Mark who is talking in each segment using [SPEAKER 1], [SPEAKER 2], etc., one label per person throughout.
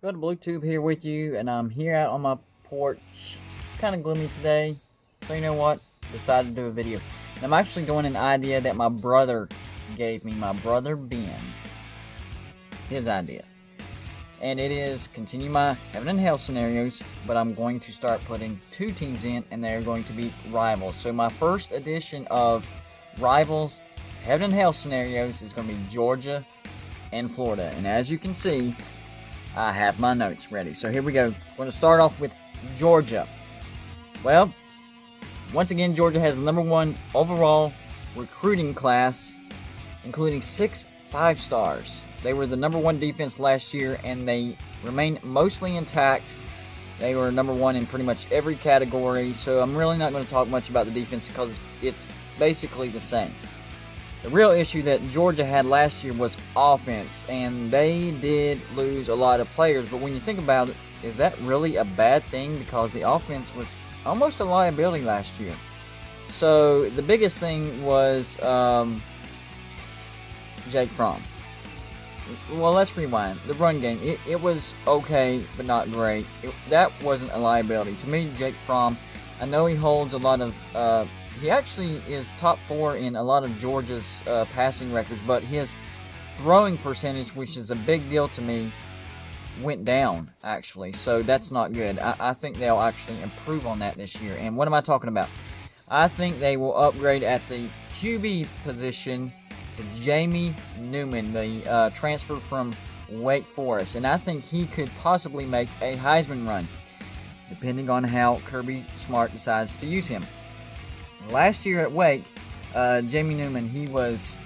[SPEAKER 1] Go to BlueTube here with you, and I'm here out on my porch. Kind of gloomy today, so you know what? Decided to do a video. And I'm actually doing an idea that my brother gave me, my brother Ben. His idea. And it is continue my heaven and hell scenarios, but I'm going to start putting two teams in, and they're going to be rivals. So my first edition of rivals heaven and hell scenarios is going to be Georgia and Florida. And as you can see, I have my notes ready. So here we go. I'm going to start off with Georgia. Well, once again, Georgia has the #1 overall recruiting class, including 6 5-stars. They were the #1 defense last year, and they remain mostly intact. They were #1 in pretty much every category, so I'm really not going to talk much about the defense because it's basically the same. The real issue that Georgia had last year was offense, and they did lose a lot of players, but when you think about it, is that really a bad thing? Because the offense was almost a liability last year. So the biggest thing was Jake Fromm. Well, let's rewind. The run game, it was okay, but not great. That wasn't a liability. To me, Jake Fromm, I know he holds a lot of, he actually is top 4 in a lot of Georgia's passing records, but his throwing percentage, which is a big deal to me, went down, actually. So that's not good. I think they'll actually improve on that this year. And what am I talking about? I think they will upgrade at the QB position to Jamie Newman, the transfer from Wake Forest. And I think he could possibly make a Heisman run, depending on how Kirby Smart decides to use him. Last year at Wake, Jamie Newman, he was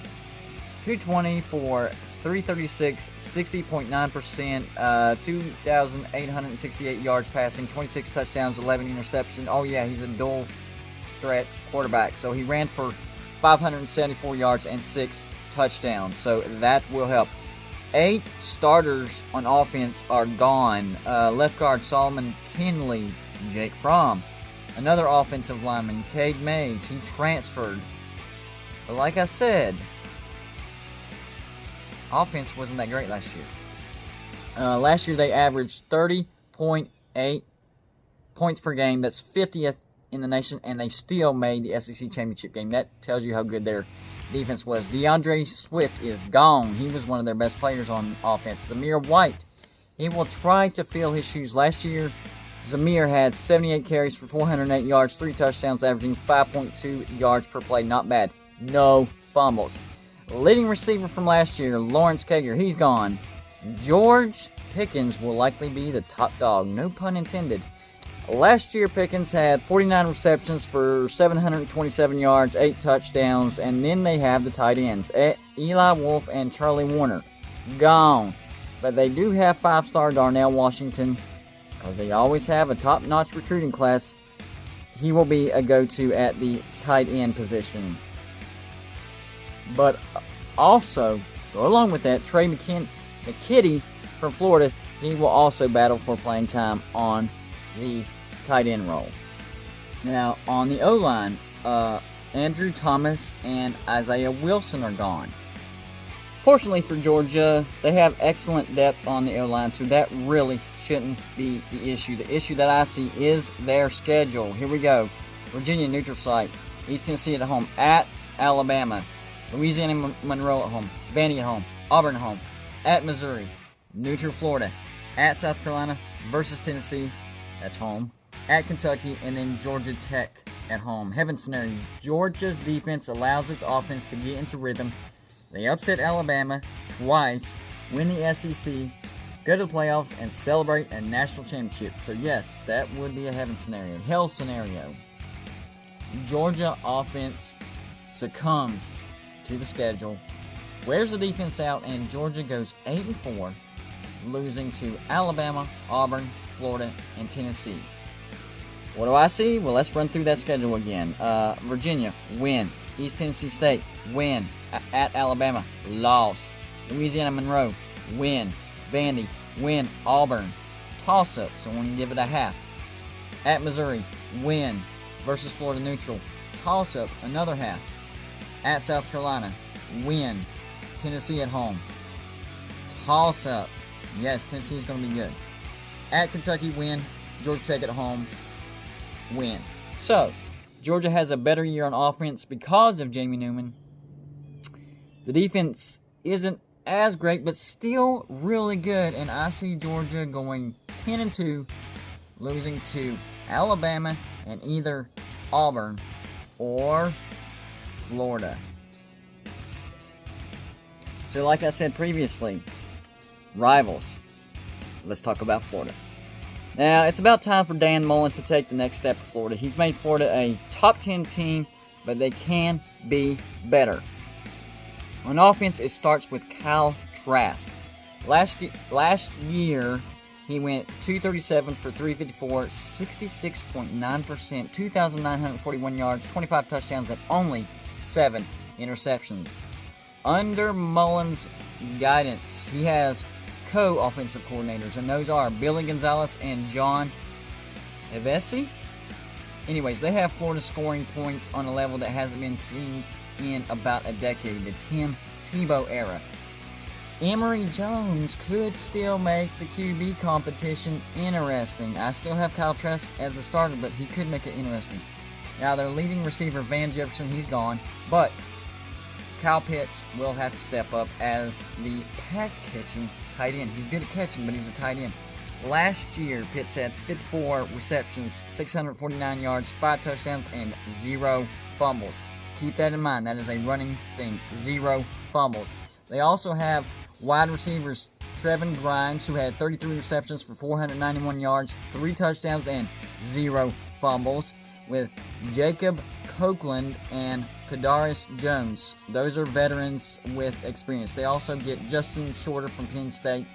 [SPEAKER 1] 220 for 336, 60.9%, 2,868 yards passing, 26 touchdowns, 11 interceptions. Oh yeah, he's a dual threat quarterback. So he ran for 574 yards and 6 touchdowns. So that will help. 8 starters on offense are gone. Left guard Solomon Kinley, Jake Fromm. Another offensive lineman, Cade Mays, he transferred. But like I said, offense wasn't that great last year. Last year they averaged 30.8 points per game. That's 50th in the nation, and they still made the SEC championship game. That tells you how good their defense was. DeAndre Swift is gone. He was one of their best players on offense. Zamir White, he will try to fill his shoes. Last year, Zamir had 78 carries for 408 yards, 3 touchdowns, averaging 5.2 yards per play. Not bad. No fumbles. Leading receiver from last year, Lawrence Cager, he's gone. George Pickens will likely be the top dog. No pun intended. Last year, Pickens had 49 receptions for 727 yards, 8 touchdowns, and then they have the tight ends, Eli Wolf and Charlie Warner. Gone. But they do have 5-star Darnell Washington, because they always have a top-notch recruiting class. He will be a go-to at the tight end position. But also, go along with that, Trey McKitty from Florida, he will also battle for playing time on the tight end role. Now, on the O-line, Andrew Thomas and Isaiah Wilson are gone. Fortunately for Georgia, they have excellent depth on the O-line, so that really shouldn't be the issue. The issue that I see is their schedule. Here we go. Virginia neutral site, East Tennessee at home, at Alabama, Louisiana Monroe at home, Vandy at home, Auburn at home, at Missouri, neutral Florida, at South Carolina versus Tennessee, that's home, at Kentucky, and then Georgia Tech at home. Heaven scenario, Georgia's defense allows its offense to get into rhythm. They upset Alabama twice, win the SEC, go to the playoffs, and celebrate a national championship. So yes, that would be a heaven scenario. Hell scenario, Georgia offense succumbs to the schedule, wears the defense out, and Georgia goes 8-4, losing to Alabama, Auburn, Florida, and Tennessee. What do I see? Well, let's run through that schedule again. Virginia, win. East Tennessee State, win. At Alabama, loss. Louisiana Monroe, win. Vandy, win. Auburn, toss-up, so I'm going to give it a half. At Missouri, win. Versus Florida neutral, toss-up, another half. At South Carolina, win. Tennessee at home, toss-up. Yes, Tennessee is going to be good. At Kentucky, win. Georgia Tech at home, win. So, Georgia has a better year on offense because of Jamie Newman. The defense isn't as great, but still really good. And I see Georgia going 10-2, losing to Alabama and either Auburn or Florida. So like I said previously, rivals. Let's talk about Florida. Now, it's about time for Dan Mullen to take the next step for Florida. He's made Florida a top 10 team, but they can be better. On offense, it starts with Kyle Trask. Last year, he went 237 for 354, 66.9%, 2,941 yards, 25 touchdowns, and only 7 interceptions. Under Mullen's guidance, he has co-offensive coordinators, and those are Billy Gonzalez and John Hevesy. Anyways, they have Florida scoring points on a level that hasn't been seen in about a decade, the Tim Tebow era. Emory Jones could still make the QB competition interesting. I still have Kyle Trask as the starter, but he could make it interesting. Now, their leading receiver, Van Jefferson, he's gone, but Kyle Pitts will have to step up as the pass-catching tight end. He's good at catching, but he's a tight end. Last year, Pitts had 54 receptions, 649 yards, 5 touchdowns, and 0 fumbles. Keep that in mind. That is a running thing. 0 fumbles. They also have wide receivers Trevin Grimes, who had 33 receptions for 491 yards, 3 touchdowns, and 0 fumbles, with Jacob Copeland and Kadarius Jones. Those are veterans with experience. They also get Justin Shorter from Penn State,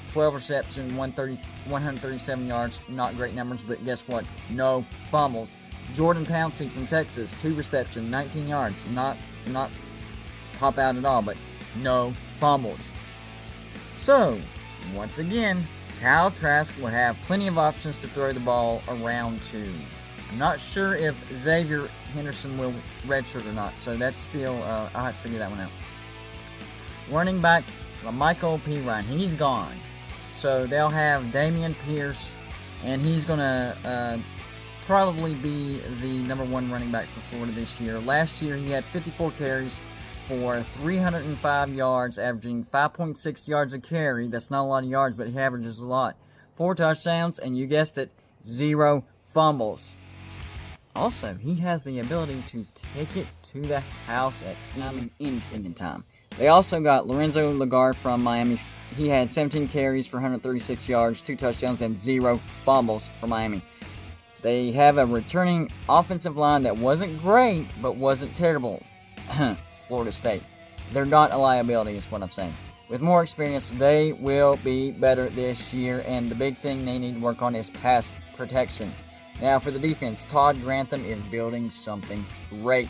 [SPEAKER 1] 12 receptions, 137 yards. Not great numbers, but guess what? No fumbles. Jordan Pouncey from Texas, 2 receptions, 19 yards. Not pop out at all, but no fumbles. So, once again, Kyle Trask will have plenty of options to throw the ball around to. I'm not sure if Xavier Henderson will redshirt or not, so that's still, I'll have to figure that one out. Running back, Michael P. Ryan, he's gone. So they'll have Dameon Pierce, and he's going to probably be the number 1 running back for Florida this year. Last year, he had 54 carries for 305 yards, averaging 5.6 yards a carry. That's not a lot of yards, but he averages a lot. 4 touchdowns, and you guessed it, 0 fumbles. Also, he has the ability to take it to the house at any stinking time. They also got Lorenzo Lagarde from Miami. He had 17 carries for 136 yards, 2 touchdowns, and 0 fumbles for Miami. They have a returning offensive line that wasn't great, but wasn't terrible. Florida State. They're not a liability, is what I'm saying. With more experience, they will be better this year, and the big thing they need to work on is pass protection. Now, for the defense, Todd Grantham is building something great.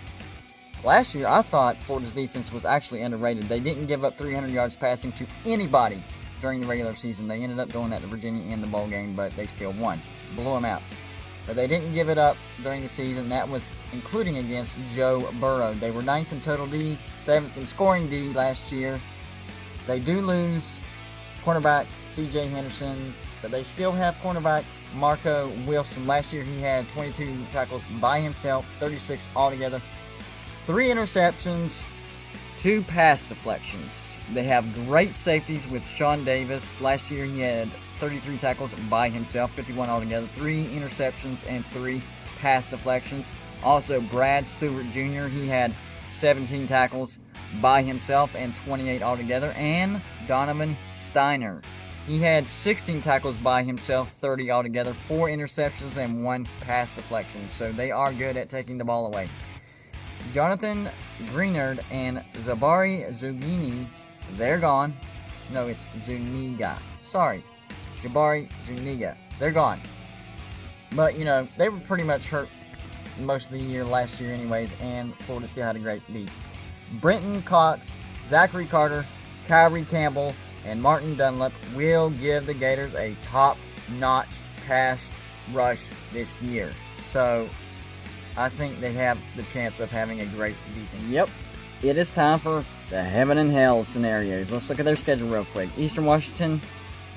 [SPEAKER 1] Last year, I thought Florida's defense was actually underrated. They didn't give up 300 yards passing to anybody during the regular season. They ended up doing that to Virginia in the bowl game, but they still won. Blew them out. But they didn't give it up during the season. That was including against Joe Burrow. They were 9th in total D, 7th in scoring D last year. They do lose cornerback C.J. Henderson, but they still have cornerback Marco Wilson. Last year he had 22 tackles by himself, 36 altogether, 3 interceptions, 2 pass deflections. They have great safeties with Sean Davis. Last year he had 33 tackles by himself, 51 altogether, 3 interceptions, and 3 pass deflections. Also, Brad Stewart Jr., he had 17 tackles by himself and 28 altogether. And Donovan Steiner, he had 16 tackles by himself, 30 altogether, 4 interceptions, and 1 pass deflection. So they are good at taking the ball away. Jonathan Greenard and Jabari Zuniga, they're gone. No, it's Zuniga. Sorry. Jabari Zuniga. They're gone. But, they were pretty much hurt most of the year last year anyways, and Florida still had a great lead. Brenton Cox, Zachary Carter, Kyrie Campbell, and Martin Dunlap will give the Gators a top-notch pass rush this year. So, I think they have the chance of having a great defense. Yep. It is time for the heaven and hell scenarios. Let's look at their schedule real quick. Eastern Washington,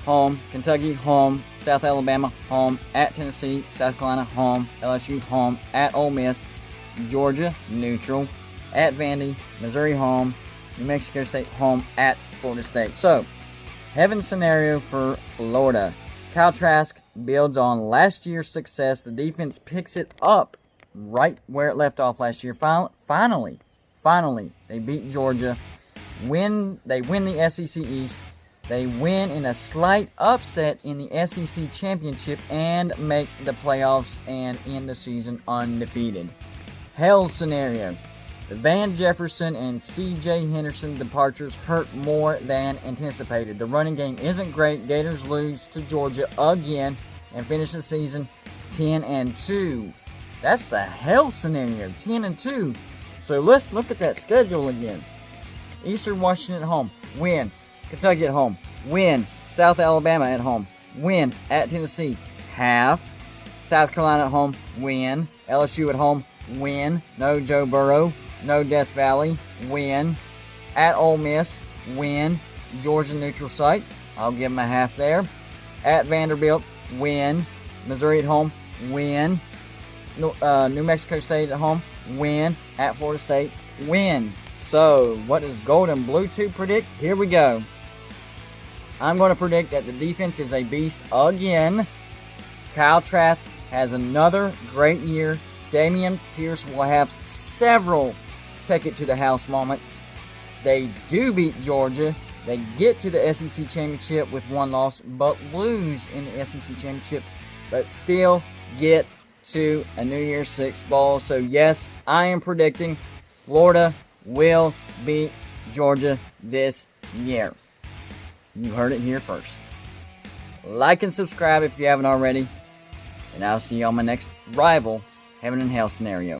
[SPEAKER 1] home. Kentucky, home. South Alabama, home. At Tennessee, South Carolina, home. LSU, home. At Ole Miss. Georgia, neutral. At Vandy. Missouri, home. New Mexico State, home. At Florida State. So, heaven scenario for Florida. Kyle Trask builds on last year's success. The defense picks it up right where it left off last year. Finally, they beat Georgia. They win the SEC East. They win in a slight upset in the SEC Championship and make the playoffs and end the season undefeated. Hell scenario. The Van Jefferson and C.J. Henderson departures hurt more than anticipated. The running game isn't great. Gators lose to Georgia again and finish the season 10-2. That's the hell scenario, 10-2. So let's look at that schedule again. Eastern Washington at home, win. Kentucky at home, win. South Alabama at home, win. At Tennessee, half. South Carolina at home, win. LSU at home, win. No Joe Burrow, no Death Valley, win. At Ole Miss, win. Georgia neutral site, I'll give them a half there. At Vanderbilt, win. Missouri at home, win. New Mexico State at home, win. At Florida State, win. So, what does Gold and Blue 2 predict? Here we go. I'm going to predict that the defense is a beast again. Kyle Trask has another great year. Dameon Pierce will have several take it to the house moments. They do beat Georgia. They get to the SEC Championship with one loss, but lose in the SEC Championship, but still get to a New Year's Six Bowl. So, yes, I am predicting Florida will beat Georgia this year. You heard it here first. Like and subscribe if you haven't already. And I'll see you on my next rival, Heaven and Hell scenario.